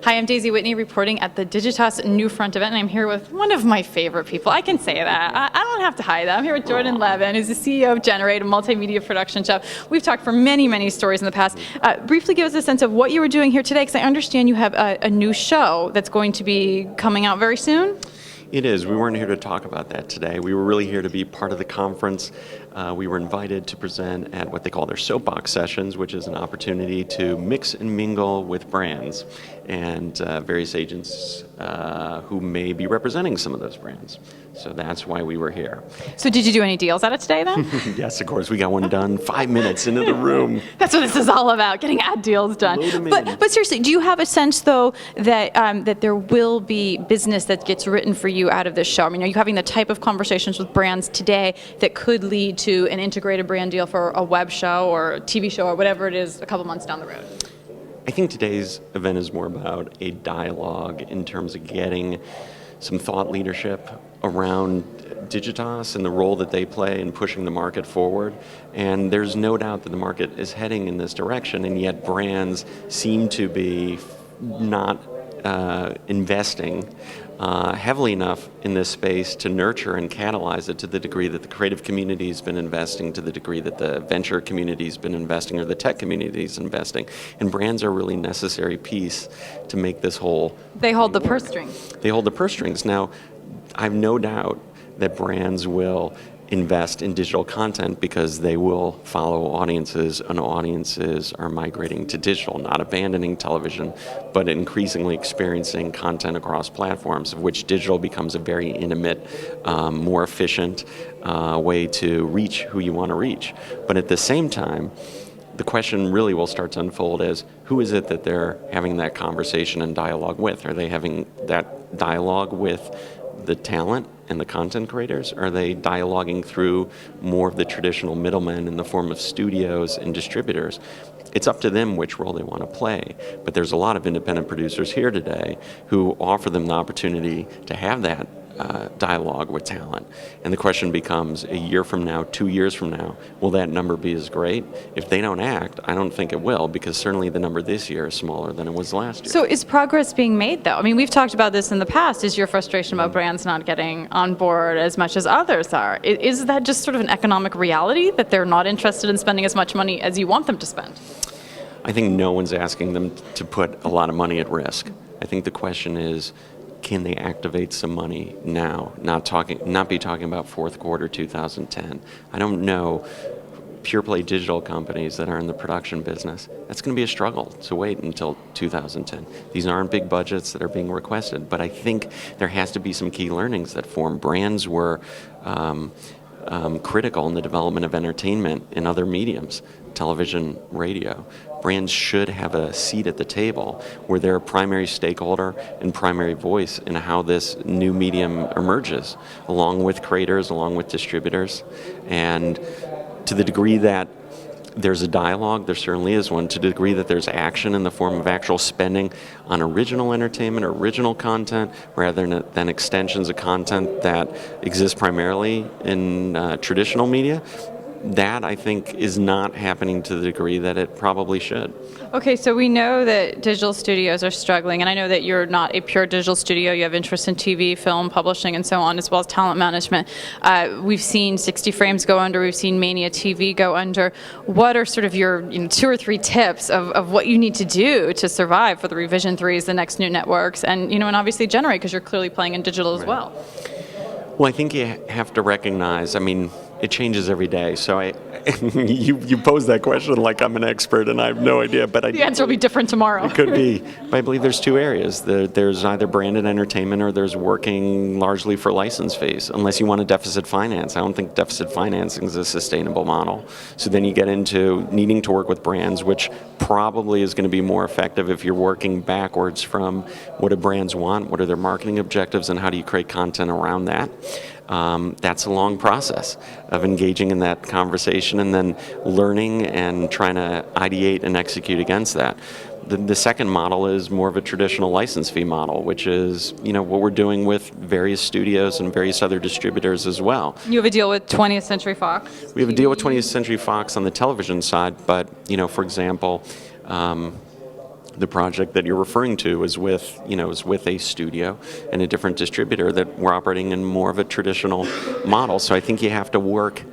Hi, I'm Daisy Whitney reporting at the Digitas New Front event, and I'm here with one of my favorite people. I can say that. I don't have to hide that. I'm here with Jordan Levin, who's the CEO of Generate, a multimedia production show. We've talked for many, many stories in the past. Briefly give us a sense of what you were doing here today, because I understand you have a new show that's going to be coming out very soon. It is. We weren't here to talk about that today. We were really here to be part of the conference. We were invited to present at what they call their soapbox sessions, which is an opportunity to mix and mingle with brands and various agents who may be representing some of those brands. So that's why we were here. So did you do any deals at it today then? Yes, of course. We got one done 5 minutes into the room. That's what this is all about, getting ad deals done. But seriously, do you have a sense, though, that that there will be business that gets written for you out of this show? I mean, are you having the type of conversations with brands today that could lead to an integrated brand deal for a web show or a TV show or whatever it is a couple months down the road? I think today's event is more about a dialogue in terms of getting some thought leadership around Digitas and the role that they play in pushing the market forward. And there's no doubt that the market is heading in this direction, and yet brands seem to be not investing heavily enough in this space to nurture and catalyze it to the degree that the creative community has been investing, to the degree that the venture community has been investing, or the tech community is investing. And brands are a really necessary piece to make this whole They hold the purse strings. They hold the purse strings. Now, I have no doubt that brands will invest in digital content because they will follow audiences, and audiences are migrating to digital, not abandoning television, but increasingly experiencing content across platforms, of which digital becomes a very intimate, more efficient way to reach who you want to reach. But at the same time, the question really will start to unfold as, who is it that they're having that conversation and dialogue with? Are they having that dialogue with the talent and the content creators? Are they dialoguing through more of the traditional middlemen in the form of studios and distributors? It's up to them which role they want to play. But there's a lot of independent producers here today who offer them the opportunity to have that dialogue with talent. And the question becomes, a year from now, 2 years from now, will that number be as great? If they don't act, I don't think it will, because certainly the number this year is smaller than it was last year. So is progress being made, though? I mean, we've talked about this in the past. Is your frustration about brands not getting on board as much as others are? Is that just sort of an economic reality, that they're not interested in spending as much money as you want them to spend? I think no one's asking them to put a lot of money at risk. I think the question is, can they activate some money now? Not be talking about fourth quarter 2010. I don't know pure play digital companies that are in the production business. That's going to be a struggle to wait until 2010. These aren't big budgets that are being requested, but I think there has to be some key learnings that form. Brands were critical in the development of entertainment in other mediums, television, radio. Brands should have a seat at the table where they're a primary stakeholder and primary voice in how this new medium emerges, along with creators, along with distributors. And to the degree that there's a dialogue, there certainly is one. To the degree that there's action in the form of actual spending on original entertainment or original content, rather than extensions of content that exist primarily in traditional media, that, I think, is not happening to the degree that it probably should. Okay, so we know that digital studios are struggling, and I know that you're not a pure digital studio. You have interest in TV, film, publishing, and so on, as well as talent management. We've seen 60 Frames go under. We've seen Mania TV go under. What are sort of your 2 or 3 tips of what you need to do to survive for the Revision 3s, the next new networks, and and obviously Generate, because you're clearly playing in digital as well? Well, I think you have to recognize, it changes every day. So you pose that question like I'm an expert and I have no idea. But the answer will be different tomorrow. It could be. But I believe there's 2 areas. There's either branded entertainment or there's working largely for license fees, unless you want to deficit finance. I don't think deficit financing is a sustainable model. So then you get into needing to work with brands, which probably is going to be more effective if you're working backwards from what do brands want, what are their marketing objectives, and how do you create content around that. That's a long process of engaging in that conversation and then learning and trying to ideate and execute against that. The second model is more of a traditional license fee model, which is what we're doing with various studios and various other distributors as well. You have a deal with 20th Century Fox? We have a deal with 20th Century Fox on the television side, but for example, The project that you're referring to is with a studio and a different distributor that we're operating in more of a traditional model. So I think you have to work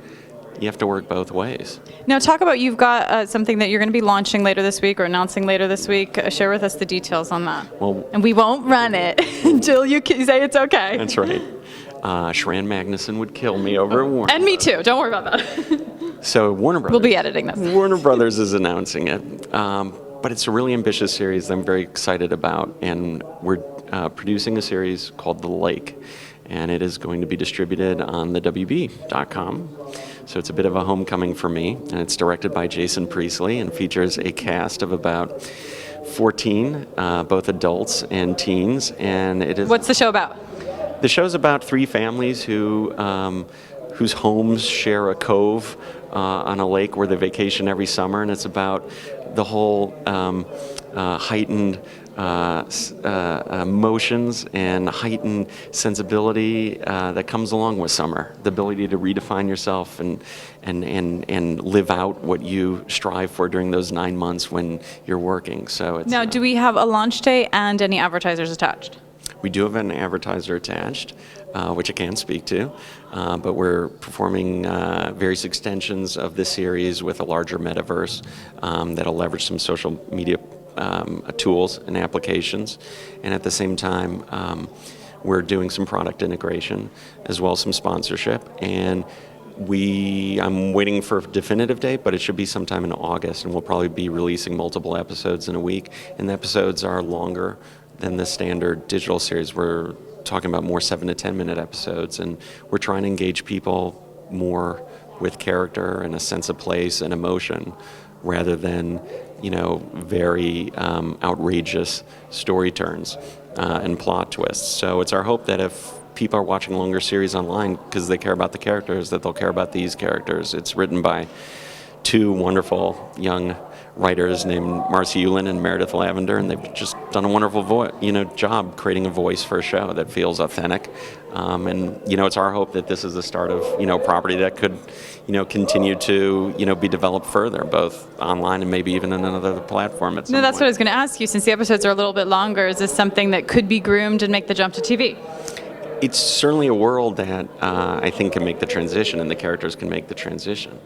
both ways. Now, talk about, you've got something that you're going to be launching later this week or announcing later this week. Share with us the details on that. Well, and we won't run it until you say it's okay. That's right. Shran Magnuson would kill me over at Warner. And me too. Don't worry about that. So Warner Brothers. We'll be editing this. Warner Brothers is announcing it. But it's a really ambitious series I'm very excited about. And we're producing a series called The Lake. And it is going to be distributed on the WB.com. So it's a bit of a homecoming for me. And it's directed by Jason Priestley and features a cast of about 14, both adults and teens. And it is. What's the show about? The show's about three families whose homes share a cove on a lake where they vacation every summer, and it's about the whole heightened emotions and heightened sensibility that comes along with summer. The ability to redefine yourself and live out what you strive for during those 9 months when you're working. So it's, now, do we have a launch date and any advertisers attached? We do have an advertiser attached, which I can't speak to, but we're performing various extensions of this series with a larger metaverse that'll leverage some social media tools and applications. And at the same time, we're doing some product integration as well as some sponsorship. And I'm waiting for a definitive date, but it should be sometime in August, and we'll probably be releasing multiple episodes in a week. And the episodes are longer than the standard digital series. We're talking about more 7 to 10 minute episodes, and we're trying to engage people more with character and a sense of place and emotion rather than very outrageous story turns and plot twists. So it's our hope that if people are watching longer series online because they care about the characters, that they'll care about these characters. It's written by two wonderful young writers named Marcy Ulin and Meredith Lavender, and they've just done a wonderful job creating a voice for a show that feels authentic. And it's our hope that this is the start of property that could continue to be developed further, both online and maybe even on another platform at some No, that's point. what I was going to ask you. Since the episodes are a little bit longer, is this something that could be groomed and make the jump to TV? It's certainly a world that I think can make the transition, and the characters can make the transition.